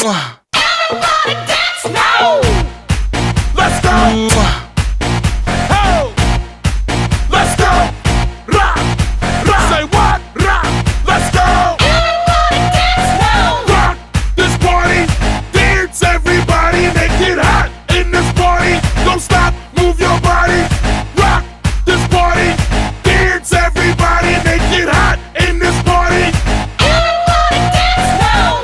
Everybody dance now. Let's go. Oh. Let's go. Rock. Rock. Say what? Rock. Let's go. Everybody dance now. Rock this party. Dance everybody. Make it hot in this party. Don't stop. Move your body. Rock this party. Dance everybody. Make it hot in this party. Everybody dance now.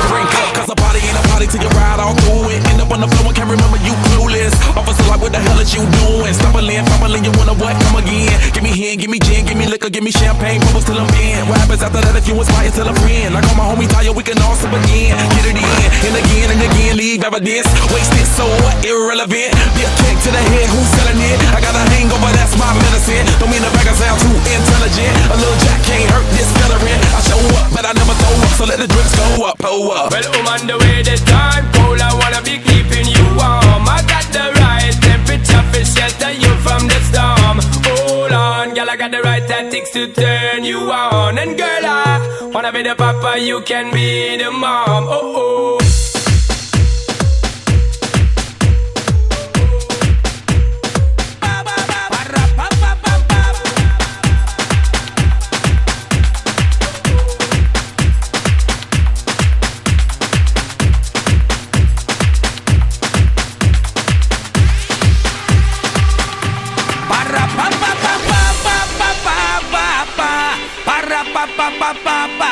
Drink up, cause a party ain't a party till you ride all through it. End up on the floor and can't remember you clueless. Officer like, what the hell is you doing? Stumbling, fumbling, you wanna what? Come again. Give me hen, give me gin, give me liquor, give me champagne, bubbles till I'm in. What happens after that if you inspire till a friend? Like all my homies tell you we can all sip again. Get it in, and again, leave evidence. Wasted, so what? Irrelevant. Be a kick to the head, who's selling it? I got a hangover, that's my medicine. Don't mean the bag I sound too intelligent. A little jack can't hurt this veteran. I show up, but I never throw up, so let the drinks go up, pull up. Well, I'm on the way this time, cold, I wanna be keeping you warm. I got the right temperature for shelter you from the storm. Hold on, girl, I got the right tactics to turn you on. And girl, I wanna be the papa, you can be the mom. Oh, oh. Pa pa pa pa